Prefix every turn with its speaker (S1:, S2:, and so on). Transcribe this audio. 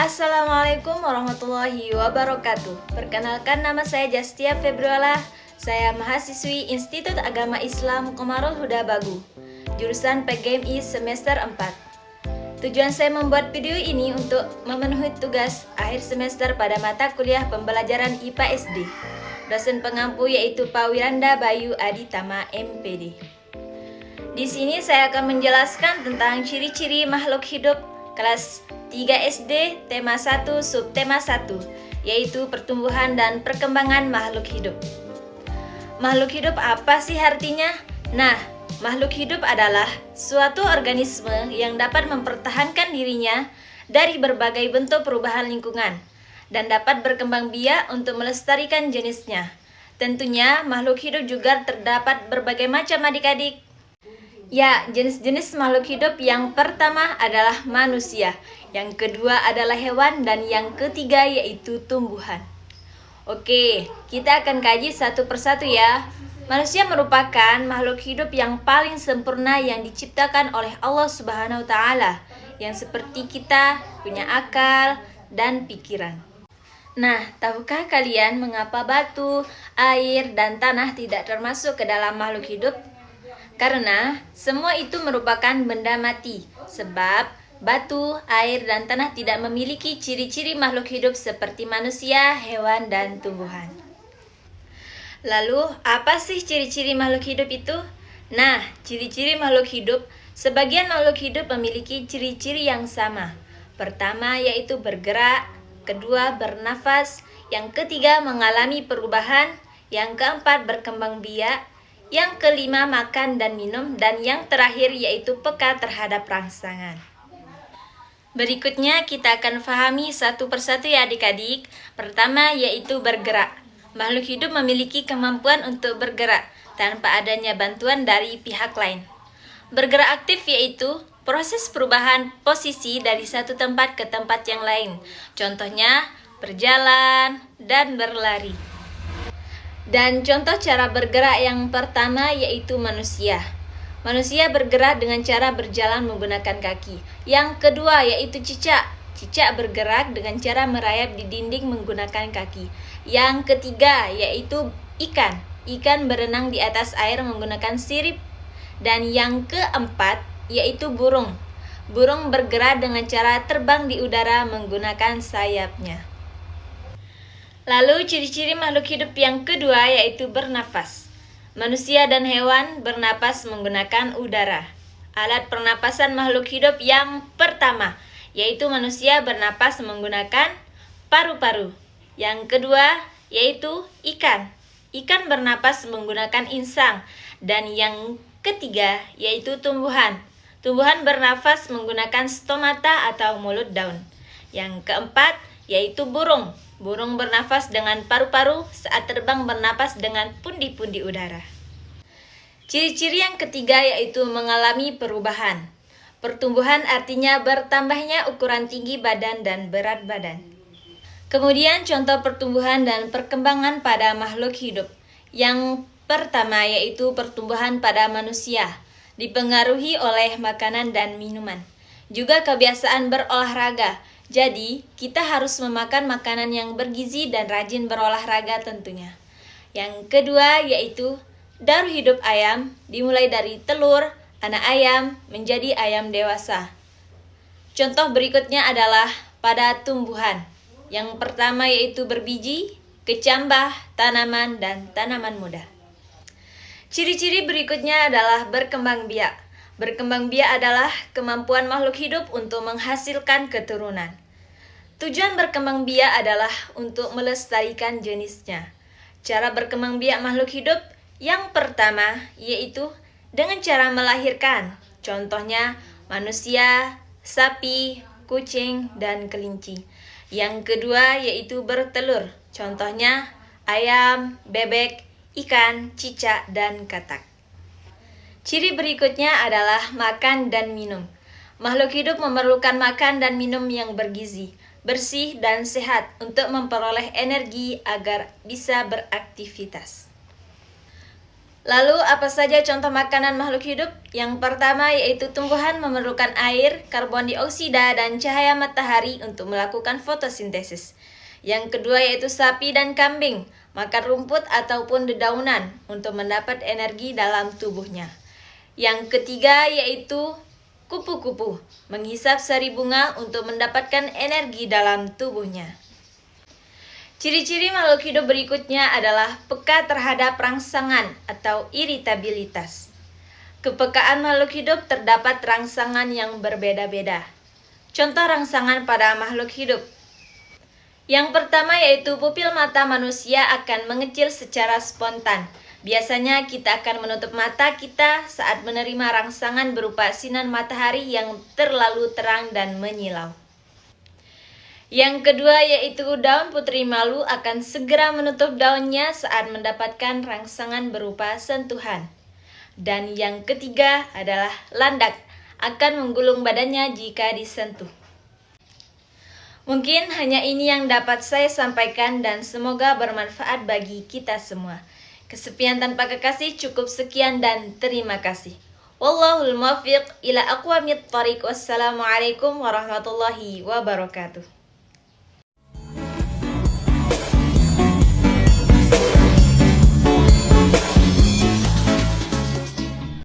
S1: Assalamualaikum warahmatullahi wabarakatuh. Perkenalkan, nama saya Jastia Februala. Saya mahasiswi Institut Agama Islam Qomarul Huda Bagu, jurusan PGMI semester 4. Tujuan saya membuat video ini untuk memenuhi tugas akhir semester pada mata kuliah pembelajaran IPA SD. Dosen pengampu yaitu Pak Wiranda Bayu Aditama MPD. Di sini saya akan menjelaskan tentang ciri-ciri makhluk hidup kelas 3 SD, tema 1, subtema 1, yaitu pertumbuhan dan perkembangan makhluk hidup. Makhluk hidup apa sih artinya? Nah, makhluk hidup adalah suatu organisme yang dapat mempertahankan dirinya dari berbagai bentuk perubahan lingkungan dan dapat berkembang biak untuk melestarikan jenisnya. Tentunya makhluk hidup juga terdapat berbagai macam adik-adik. Ya, jenis-jenis makhluk hidup yang pertama adalah manusia, yang kedua adalah hewan, dan yang ketiga yaitu tumbuhan. Oke, kita akan kaji satu persatu ya. Manusia merupakan makhluk hidup yang paling sempurna yang diciptakan oleh Allah Subhanahu wa Ta'ala, yang seperti kita punya akal dan pikiran. Nah, tahukah kalian mengapa batu, air, dan tanah tidak termasuk ke dalam makhluk hidup? Karena semua itu merupakan benda mati, sebab batu, air, dan tanah tidak memiliki ciri-ciri makhluk hidup seperti manusia, hewan, dan tumbuhan. Lalu, apa sih ciri-ciri makhluk hidup itu? Nah, ciri-ciri makhluk hidup, sebagian makhluk hidup memiliki ciri-ciri yang sama. Pertama yaitu bergerak, kedua bernafas, yang ketiga mengalami perubahan, yang keempat berkembang biak, yang kelima makan dan minum, dan yang terakhir yaitu peka terhadap rangsangan. Berikutnya kita akan pahami satu persatu ya adik-adik. Pertama yaitu bergerak. Makhluk hidup memiliki kemampuan untuk bergerak tanpa adanya bantuan dari pihak lain. Bergerak aktif yaitu proses perubahan posisi dari satu tempat ke tempat yang lain. Contohnya berjalan dan berlari. Dan contoh cara bergerak yang pertama yaitu manusia. Manusia bergerak dengan cara berjalan menggunakan kaki. Yang kedua yaitu cicak. Cicak bergerak dengan cara merayap di dinding menggunakan kaki. Yang ketiga yaitu ikan. Ikan berenang di atas air menggunakan sirip. Dan yang keempat yaitu burung. Burung bergerak dengan cara terbang di udara menggunakan sayapnya. Lalu ciri-ciri makhluk hidup yang kedua yaitu bernafas. Manusia dan hewan bernapas menggunakan udara. Alat pernapasan makhluk hidup yang pertama yaitu manusia bernapas menggunakan paru-paru. Yang kedua yaitu ikan. Ikan bernapas menggunakan insang. Dan yang ketiga yaitu tumbuhan. Tumbuhan bernafas menggunakan stomata atau mulut daun. Yang keempat yaitu burung. Burung bernafas dengan paru-paru, saat terbang bernapas dengan pundi-pundi udara. Ciri-ciri yang ketiga yaitu mengalami perubahan. Pertumbuhan artinya bertambahnya ukuran tinggi badan dan berat badan. Kemudian contoh pertumbuhan dan perkembangan pada makhluk hidup. Yang pertama yaitu pertumbuhan pada manusia, dipengaruhi oleh makanan dan minuman. Juga kebiasaan berolahraga. Jadi, kita harus memakan makanan yang bergizi dan rajin berolahraga tentunya. Yang kedua yaitu daur hidup ayam, dimulai dari telur, anak ayam, menjadi ayam dewasa. Contoh berikutnya adalah pada tumbuhan. Yang pertama yaitu berbiji, kecambah, tanaman, dan tanaman muda. Ciri-ciri berikutnya adalah berkembang biak. Berkembang biak adalah kemampuan makhluk hidup untuk menghasilkan keturunan. Tujuan berkembang biak adalah untuk melestarikan jenisnya. Cara berkembang biak makhluk hidup yang pertama yaitu dengan cara melahirkan. Contohnya manusia, sapi, kucing, dan kelinci. Yang kedua yaitu bertelur. Contohnya ayam, bebek, ikan, cicak, dan katak. Ciri berikutnya adalah makan dan minum. Makhluk hidup memerlukan makan dan minum yang bergizi, bersih, dan sehat untuk memperoleh energi agar bisa beraktivitas. Lalu apa saja contoh makanan makhluk hidup? Yang pertama yaitu tumbuhan memerlukan air, karbon dioksida, dan cahaya matahari untuk melakukan fotosintesis. Yang kedua yaitu sapi dan kambing, makan rumput ataupun dedaunan untuk mendapat energi dalam tubuhnya. Yang ketiga yaitu kupu-kupu, menghisap sari bunga untuk mendapatkan energi dalam tubuhnya. Ciri-ciri makhluk hidup berikutnya adalah peka terhadap rangsangan atau iritabilitas. Kepekaan makhluk hidup terdapat rangsangan yang berbeda-beda. Contoh rangsangan pada makhluk hidup. Yang pertama yaitu pupil mata manusia akan mengecil secara spontan. Biasanya kita akan menutup mata kita saat menerima rangsangan berupa sinar matahari yang terlalu terang dan menyilau. Yang kedua yaitu daun putri malu akan segera menutup daunnya saat mendapatkan rangsangan berupa sentuhan. Dan yang ketiga adalah landak, akan menggulung badannya jika disentuh. Mungkin hanya ini yang dapat saya sampaikan dan semoga bermanfaat bagi kita semua. Kesepian tanpa kekasih cukup sekian dan terima kasih. Wallahul muwaffiq ila aqwamit thoriq. Wassalamualaikum warahmatullahi wabarakatuh.